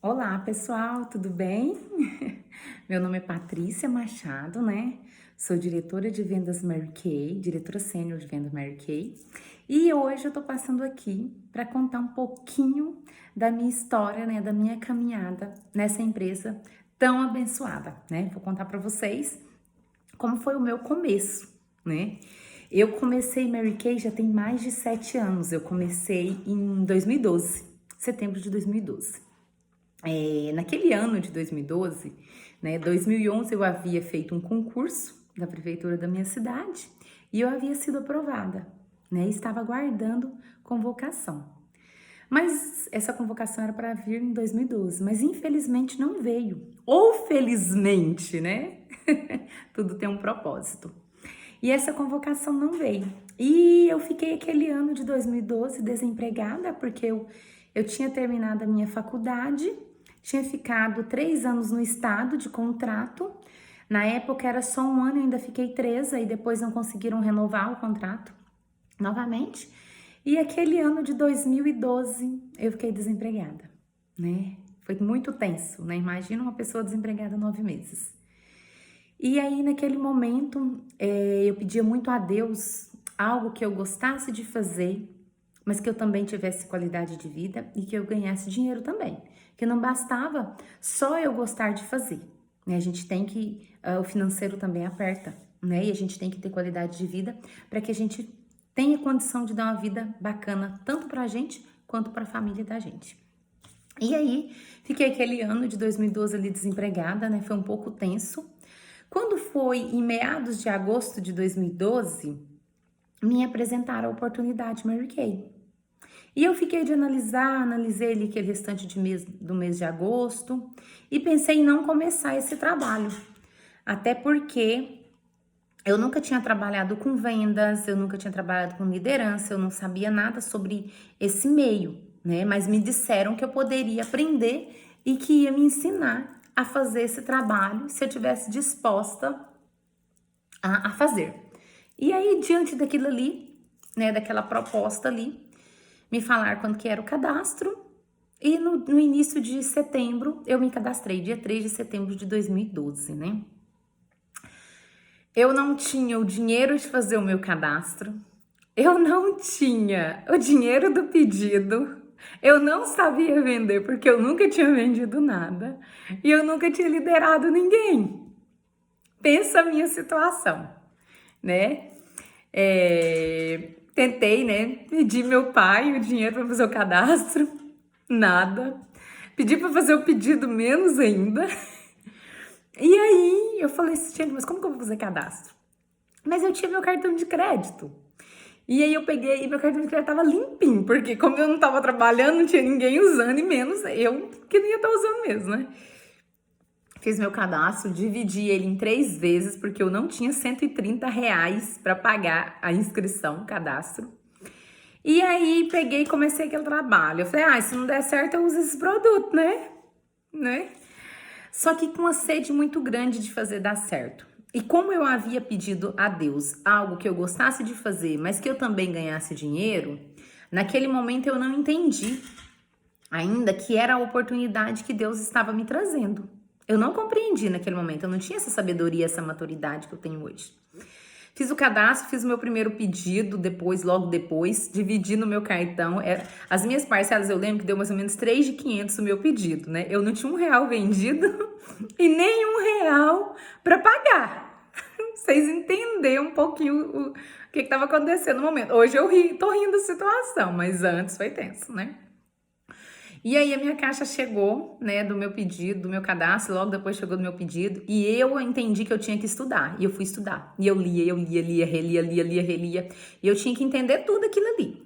Olá, pessoal, tudo bem? Meu nome é Patrícia Machado, né? Sou diretora de vendas Mary Kay, diretora sênior de vendas Mary Kay. E hoje eu tô passando aqui para contar um pouquinho da minha história, né, da minha caminhada nessa empresa tão abençoada, né? Vou contar para vocês como foi o meu começo, né? Eu comecei Mary Kay já tem mais de 7 anos. Eu comecei em 2012, setembro de 2012. Naquele ano de 2012, né, 2011 eu havia feito um concurso da prefeitura da minha cidade e eu havia sido aprovada, né, e estava aguardando convocação. Mas essa convocação era para vir em 2012, mas infelizmente não veio. Ou felizmente, né? Tudo tem um propósito. E essa convocação não veio. E eu fiquei aquele ano de 2012 desempregada, porque eu tinha terminado a minha faculdade, tinha ficado 3 anos no estado de contrato. Na época era só um ano, eu ainda fiquei 3, e depois não conseguiram renovar o contrato novamente. E aquele ano de 2012 eu fiquei desempregada, né? Foi muito tenso, né? Imagina uma pessoa desempregada 9 meses. E aí, naquele momento, eu pedia muito a Deus algo que eu gostasse de fazer, mas que eu também tivesse qualidade de vida e que eu ganhasse dinheiro também. Que não bastava só eu gostar de fazer, né? A gente tem que, o financeiro também aperta, né? E a gente tem que ter qualidade de vida para que a gente tenha condição de dar uma vida bacana, tanto pra gente quanto pra família da gente. E aí, fiquei aquele ano de 2012 ali desempregada, né? Foi um pouco tenso. Quando foi em meados de agosto de 2012, me apresentaram a oportunidade Mary Kay. E eu fiquei de analisei ali aquele restante do mês de agosto e pensei em não começar esse trabalho. Até porque eu nunca tinha trabalhado com vendas, eu nunca tinha trabalhado com liderança, eu não sabia nada sobre esse meio, né? Mas me disseram que eu poderia aprender e que ia me ensinar a fazer esse trabalho se eu tivesse disposta a fazer. E aí, diante daquilo ali, né, daquela proposta ali, me falaram quando que era o cadastro, e no início de setembro eu me cadastrei, dia 3 de setembro de 2012, né? Eu não tinha o dinheiro de fazer o meu cadastro, eu não tinha o dinheiro do pedido, eu não sabia vender porque eu nunca tinha vendido nada e eu nunca tinha liderado ninguém. Pensa a minha situação, né? Tentei, né? Pedi meu pai o dinheiro para fazer o cadastro, nada. Pedi para fazer o pedido, menos ainda. E aí eu falei assim, gente, mas como que eu vou fazer cadastro? Mas eu tinha meu cartão de crédito. E aí eu peguei e meu cartão de crédito tava limpinho, porque como eu não tava trabalhando, não tinha ninguém usando, e menos eu que não ia estar usando mesmo, né? Fiz meu cadastro, dividi ele em 3 vezes, porque eu não tinha R$ 130 para pagar a inscrição, o cadastro. E aí peguei e comecei aquele trabalho. Eu falei, se não der certo, eu uso esse produto, né? Só que com uma sede muito grande de fazer dar certo. E como eu havia pedido a Deus algo que eu gostasse de fazer, mas que eu também ganhasse dinheiro, naquele momento eu não entendi ainda que era a oportunidade que Deus estava me trazendo. Eu não compreendi naquele momento, eu não tinha essa sabedoria, essa maturidade que eu tenho hoje. Fiz o cadastro, fiz o meu primeiro pedido, logo depois, dividi no meu cartão. As minhas parcelas, eu lembro que deu mais ou menos 3.500 o meu pedido, né? Eu não tinha R$ 1 vendido e nem R$ 1 para pagar. Vocês entenderam um pouquinho o que estava acontecendo no momento. Hoje eu tô rindo da situação, mas antes foi tenso, né? E aí a minha caixa chegou, né, do meu pedido, do meu cadastro, logo depois chegou do meu pedido, e eu entendi que eu tinha que estudar, e eu fui estudar. E eu lia, relia, e eu tinha que entender tudo aquilo ali.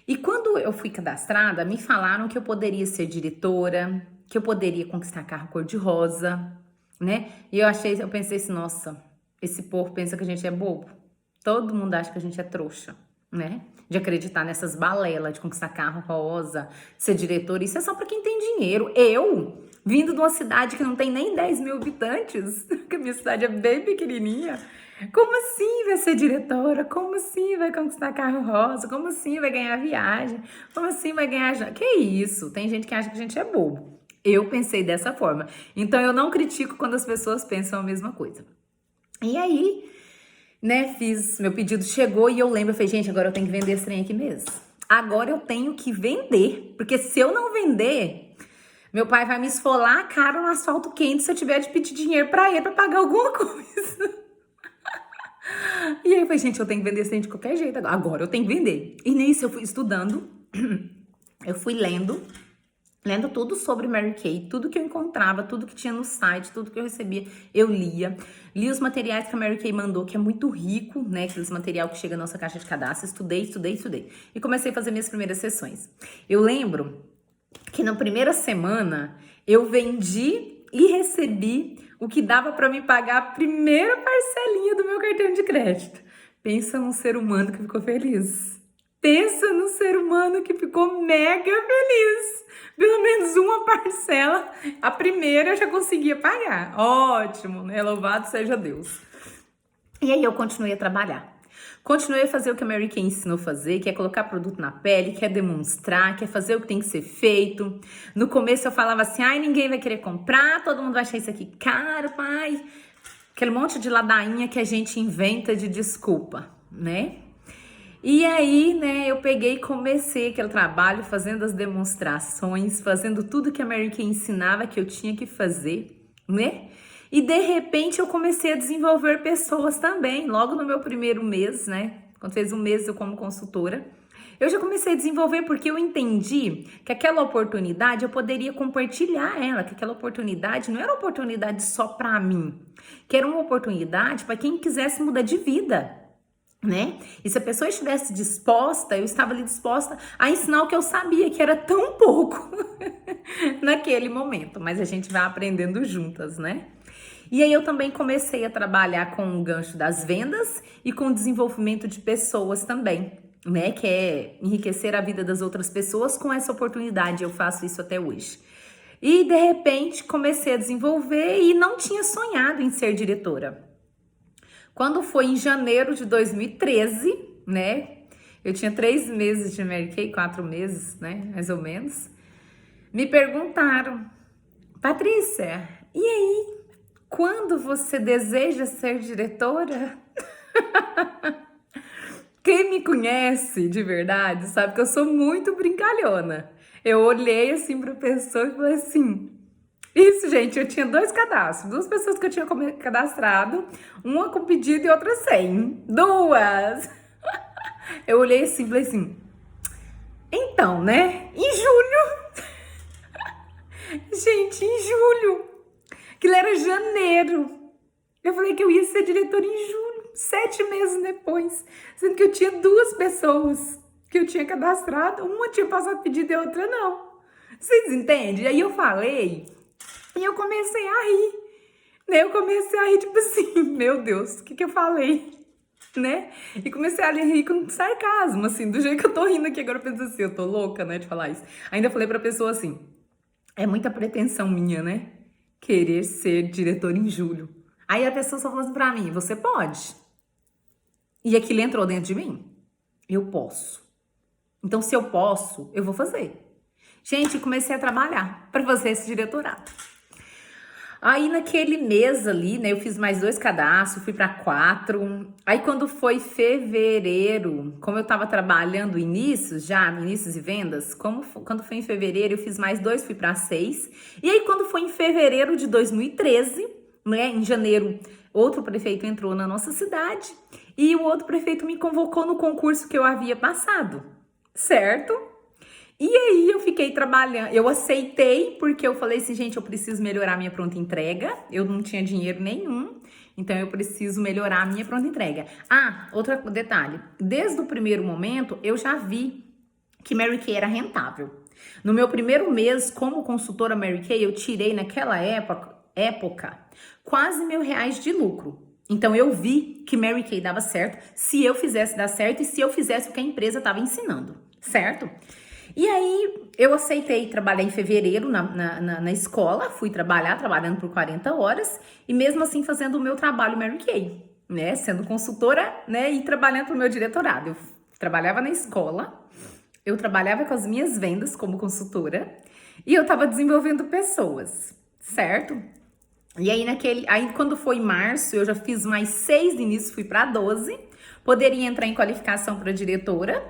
E quando eu fui cadastrada, me falaram que eu poderia ser diretora, que eu poderia conquistar carro cor-de-rosa, né? E eu pensei assim, nossa, esse povo pensa que a gente é bobo. Todo mundo acha que a gente é trouxa, né? De acreditar nessas balelas de conquistar carro rosa, ser diretora, isso é só pra quem tem dinheiro. Eu, vindo de uma cidade que não tem nem 10 mil habitantes, que a minha cidade é bem pequenininha, como assim vai ser diretora? Como assim vai conquistar carro rosa? Como assim vai ganhar viagem? Como assim vai ganhar... Que isso? Tem gente que acha que a gente é bobo. Eu pensei dessa forma. Então eu não critico quando as pessoas pensam a mesma coisa. E aí, né, fiz, meu pedido chegou e eu lembro, eu falei, gente, agora eu tenho que vender esse trem aqui mesmo. Agora eu tenho que vender, porque se eu não vender, meu pai vai me esfolar a cara no asfalto quente se eu tiver de pedir dinheiro pra ele pra pagar alguma coisa. E aí eu falei, gente, eu tenho que vender esse trem de qualquer jeito agora eu tenho que vender. E nisso eu fui estudando, eu fui lendo tudo sobre Mary Kay, tudo que eu encontrava, tudo que tinha no site, tudo que eu recebia, eu lia. Li os materiais que a Mary Kay mandou, que é muito rico, né? Aqueles material que chega na nossa caixa de cadastro. Estudei. E comecei a fazer minhas primeiras sessões. Eu lembro que na primeira semana eu vendi e recebi o que dava para me pagar a primeira parcelinha do meu cartão de crédito. Pensa num ser humano que ficou feliz. Pensa no ser humano que ficou mega feliz. Pelo menos uma parcela, a primeira eu já conseguia pagar. Ótimo, né? Louvado seja Deus. E aí eu continuei a trabalhar. Continuei a fazer o que a Mary Kay ensinou a fazer, que é colocar produto na pele, que é demonstrar, que é fazer o que tem que ser feito. No começo eu falava assim, ai, ninguém vai querer comprar, todo mundo vai achar isso aqui caro, pai. Aquele monte de ladainha que a gente inventa de desculpa, né? E aí, né, eu peguei e comecei aquele trabalho fazendo as demonstrações, fazendo tudo que a Mary Kay ensinava que eu tinha que fazer, né? E de repente eu comecei a desenvolver pessoas também, logo no meu primeiro mês, né? Quando fez um mês eu como consultora, eu já comecei a desenvolver porque eu entendi que aquela oportunidade eu poderia compartilhar ela, que aquela oportunidade não era uma oportunidade só para mim, que era uma oportunidade para quem quisesse mudar de vida, né? E se a pessoa estivesse disposta, eu estava ali disposta a ensinar o que eu sabia, que era tão pouco naquele momento, mas a gente vai aprendendo juntas, né? E aí eu também comecei a trabalhar com o gancho das vendas e com o desenvolvimento de pessoas também, né? Que é enriquecer a vida das outras pessoas com essa oportunidade, eu faço isso até hoje. E de repente comecei a desenvolver e não tinha sonhado em ser diretora. Quando foi em janeiro de 2013, né? Eu tinha 3 meses de Mary Kay, 4 meses, né? Mais ou menos. Me perguntaram, Patrícia, e aí? Quando você deseja ser diretora? Quem me conhece de verdade sabe que eu sou muito brincalhona. Eu olhei assim para a pessoa e falei assim... Isso, gente, eu tinha 2 cadastros, 2 pessoas que eu tinha cadastrado, uma com pedido e outra sem. 2! Eu olhei assim e falei assim, então, né, em julho, gente, em julho, aquilo era janeiro, eu falei que eu ia ser diretora em julho, 7 meses depois, sendo que eu tinha 2 pessoas que eu tinha cadastrado, uma tinha passado pedido e a outra não. Vocês entendem? Aí eu falei... E eu comecei a rir, né? Eu comecei a rir, tipo assim, meu Deus, o que eu falei, né? E comecei a rir com sarcasmo, assim, do jeito que eu tô rindo aqui. Agora eu penso assim, eu tô louca, né, de falar isso. Ainda falei pra pessoa assim, é muita pretensão minha, né? Querer ser diretora em julho. Aí a pessoa só falou assim pra mim, você pode. E aquilo entrou dentro de mim. Eu posso. Então, se eu posso, eu vou fazer. Gente, comecei a trabalhar pra fazer esse diretorado. Aí naquele mês ali, né, eu fiz mais 2 cadastros, fui para 4. Aí quando foi fevereiro, como eu tava trabalhando inícios e vendas, quando foi em fevereiro eu fiz mais 2, fui para 6. E aí quando foi em fevereiro de 2013, né, em janeiro, outro prefeito entrou na nossa cidade e o outro prefeito me convocou no concurso que eu havia passado, certo? E aí eu fiquei trabalhando, eu aceitei porque eu falei assim, gente, eu preciso melhorar minha pronta entrega, eu não tinha dinheiro nenhum, então eu preciso melhorar a minha pronta entrega. Ah, outro detalhe, desde o primeiro momento eu já vi que Mary Kay era rentável. No meu primeiro mês como consultora Mary Kay, eu tirei naquela época quase R$ 1.000 de lucro. Então eu vi que Mary Kay dava certo se eu fizesse dar certo e se eu fizesse o que a empresa estava ensinando, certo? E aí eu aceitei trabalhar em fevereiro na escola, fui trabalhando por 40 horas e mesmo assim fazendo o meu trabalho Mary Kay, né? Sendo consultora, né? E trabalhando pro meu diretorado. Eu trabalhava na escola, eu trabalhava com as minhas vendas como consultora E eu tava desenvolvendo pessoas, certo? E aí aí quando foi março, eu já fiz mais 6 inícios, fui para 12. Poderia entrar em qualificação para diretora.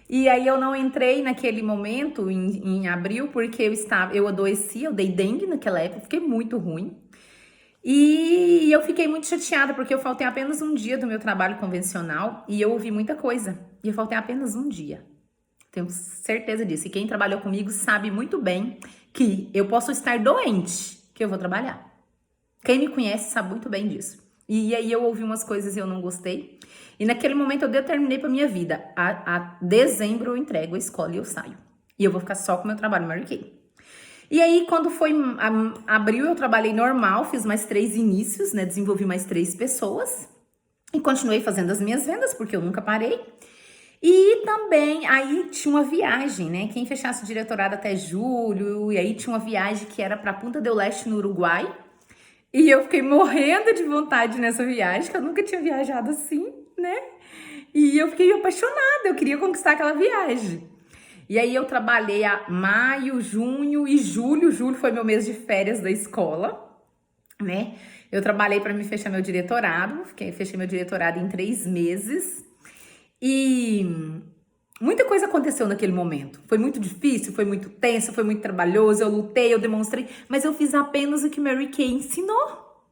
E aí eu não entrei naquele momento, em abril, porque eu adoeci, eu dei dengue naquela época, fiquei muito ruim. E eu fiquei muito chateada, porque eu faltei apenas um dia do meu trabalho convencional e eu ouvi muita coisa. E eu faltei apenas um dia. Tenho certeza disso. E quem trabalhou comigo sabe muito bem que eu posso estar doente, que eu vou trabalhar. Quem me conhece sabe muito bem disso. E aí eu ouvi umas coisas e eu não gostei. E naquele momento eu determinei pra minha vida. A dezembro eu entrego a escola e eu saio. E eu vou ficar só com o meu trabalho Mary Kay. E aí, quando foi abril, eu trabalhei normal, fiz mais 3 inícios, né? Desenvolvi mais 3 pessoas. E continuei fazendo as minhas vendas, porque eu nunca parei. E também, aí tinha uma viagem, né? Quem fechasse o diretorado até julho, e aí tinha uma viagem que era pra Punta del Este, no Uruguai. E eu fiquei morrendo de vontade nessa viagem, que eu nunca tinha viajado assim, né? E eu fiquei apaixonada, eu queria conquistar aquela viagem. E aí eu trabalhei a maio, junho e julho. Julho foi meu mês de férias da escola, né? Eu trabalhei para me fechar meu diretorado, fechei meu diretorado em 3 meses. E muita coisa aconteceu naquele momento. Foi muito difícil, foi muito tenso, foi muito trabalhoso. Eu lutei, eu demonstrei, mas eu fiz apenas o que Mary Kay ensinou.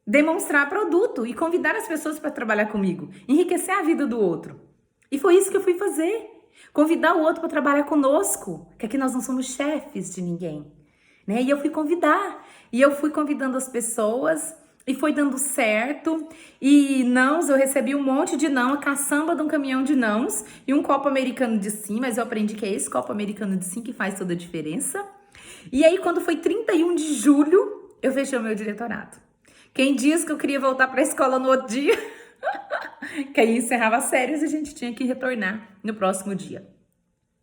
Demonstrar produto e convidar as pessoas para trabalhar comigo, enriquecer a vida do outro. E foi isso que eu fui fazer. Convidar o outro para trabalhar conosco, que aqui nós não somos chefes de ninguém, né? E eu fui convidar, e eu fui convidando as pessoas, e foi dando certo. E nãos, eu recebi um monte de não, a caçamba de um caminhão de nãos, e um copo americano de sim, mas eu aprendi que é esse copo americano de sim que faz toda a diferença. E aí, quando foi 31 de julho, eu fechei o meu diretorado. Quem disse que eu queria voltar para a escola no outro dia, que aí encerrava as férias e a gente tinha que retornar no próximo dia,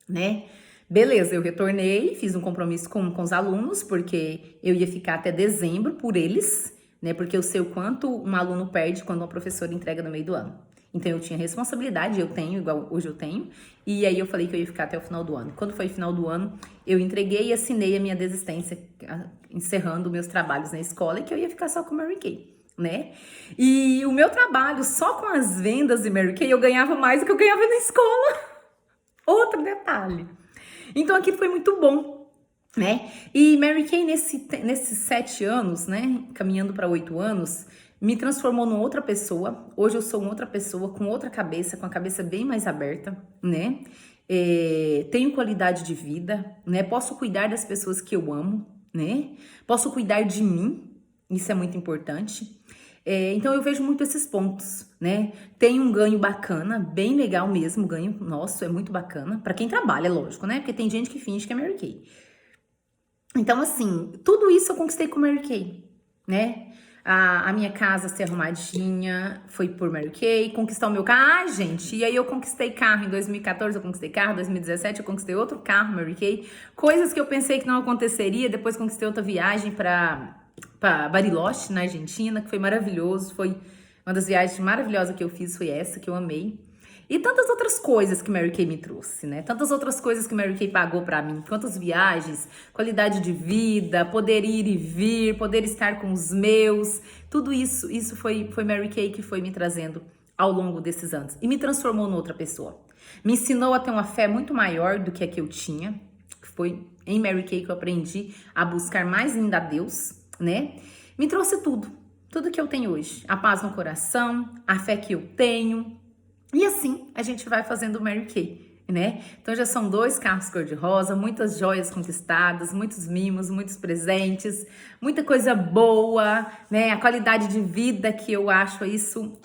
né? Beleza, eu retornei, fiz um compromisso com os alunos, porque eu ia ficar até dezembro por eles, né? Porque eu sei o quanto um aluno perde quando uma professora entrega no meio do ano. Então eu tinha responsabilidade, eu tenho, igual hoje eu tenho, e aí eu falei que eu ia ficar até o final do ano. Quando foi final do ano, eu entreguei e assinei a minha desistência, encerrando meus trabalhos na escola, e que eu ia ficar só com Mary Kay, né? E o meu trabalho só com as vendas de Mary Kay, eu ganhava mais do que eu ganhava na escola. Outro detalhe. Então aquilo foi muito bom, né? E Mary Kay nesses 7 anos, né, caminhando para 8 anos, me transformou numa outra pessoa. Hoje eu sou uma outra pessoa, com outra cabeça, com a cabeça bem mais aberta, né? Tenho qualidade de vida, né? Posso cuidar das pessoas que eu amo, né? Posso cuidar de mim, isso é muito importante. Então eu vejo muito esses pontos, né? Tem um ganho bacana, bem legal mesmo, o ganho nosso é muito bacana. Pra quem trabalha, lógico, né? Porque tem gente que finge que é Mary Kay. Então, assim, tudo isso eu conquistei com Mary Kay, né? A minha casa ser arrumadinha foi por Mary Kay. Conquistar o meu carro, gente, e aí eu conquistei carro. Em 2014 eu conquistei carro, em 2017 eu conquistei outro carro, Mary Kay. Coisas que eu pensei que não aconteceria, depois conquistei outra viagem para Bariloche, na Argentina, que foi maravilhoso. Foi uma das viagens maravilhosas que eu fiz, foi essa, que eu amei. E tantas outras coisas que Mary Kay me trouxe, né? Tantas outras coisas que Mary Kay pagou pra mim. Quantas viagens, qualidade de vida, poder ir e vir, poder estar com os meus. Tudo isso foi Mary Kay que foi me trazendo ao longo desses anos. E me transformou noutra pessoa. Me ensinou a ter uma fé muito maior do que a que eu tinha. Foi em Mary Kay que eu aprendi a buscar mais ainda a Deus, né? Me trouxe tudo. Tudo que eu tenho hoje. A paz no coração, a fé que eu tenho. E assim a gente vai fazendo o Mary Kay, né? Então já são 2 carros cor-de-rosa, muitas joias conquistadas, muitos mimos, muitos presentes, muita coisa boa, né? A qualidade de vida que eu acho isso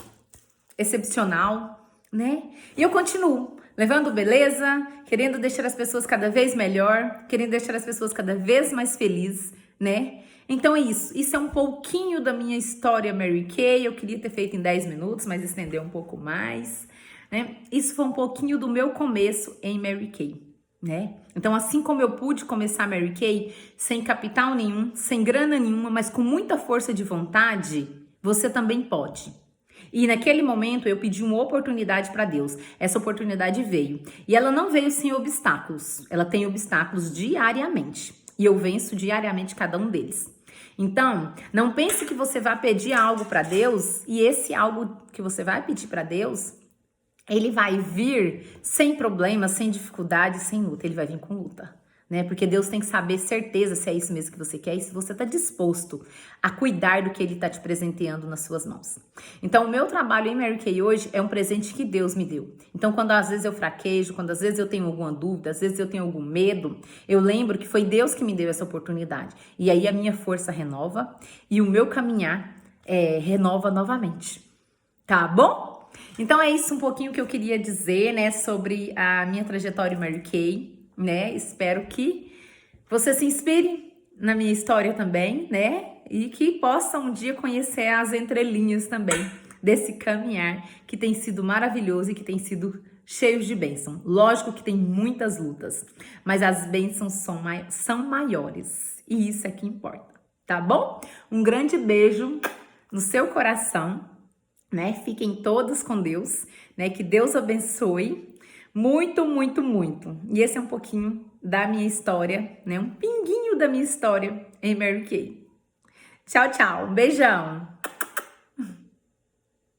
excepcional, né? E eu continuo levando beleza, querendo deixar as pessoas cada vez melhor, querendo deixar as pessoas cada vez mais felizes, né? Então é isso. Isso é um pouquinho da minha história Mary Kay. Eu queria ter feito em 10 minutos, mas estendeu um pouco mais, né? Isso foi um pouquinho do meu começo em Mary Kay, né? Então, assim como eu pude começar Mary Kay sem capital nenhum, sem grana nenhuma, mas com muita força de vontade, você também pode. E naquele momento eu pedi uma oportunidade para Deus. Essa oportunidade veio. E ela não veio sem obstáculos. Ela tem obstáculos diariamente. E eu venço diariamente cada um deles. Então, não pense que você vai pedir algo para Deus e esse algo que você vai pedir para Deus, ele vai vir sem problema, sem dificuldade, sem luta. Ele vai vir com luta, né? Porque Deus tem que saber certeza se é isso mesmo que você quer e se você está disposto a cuidar do que Ele está te presenteando nas suas mãos. Então, o meu trabalho em Mary Kay hoje é um presente que Deus me deu. Então, quando às vezes eu fraquejo, quando às vezes eu tenho alguma dúvida, às vezes eu tenho algum medo, eu lembro que foi Deus que me deu essa oportunidade. E aí a minha força renova e o meu caminhar renova novamente. Tá bom? Então é isso um pouquinho que eu queria dizer, né, sobre a minha trajetória em Mary Kay, né? Espero que você se inspire na minha história também, né? E que possa um dia conhecer as entrelinhas também desse caminhar que tem sido maravilhoso e que tem sido cheio de bênção. Lógico que tem muitas lutas, mas as bênçãos são maiores e isso é que importa, tá bom? Um grande beijo no seu coração, né? Fiquem todos com Deus, né? Que Deus abençoe muito, muito, muito. E esse é um pouquinho da minha história, né? Um pinguinho da minha história em Mary Kay. Tchau, tchau. Um beijão.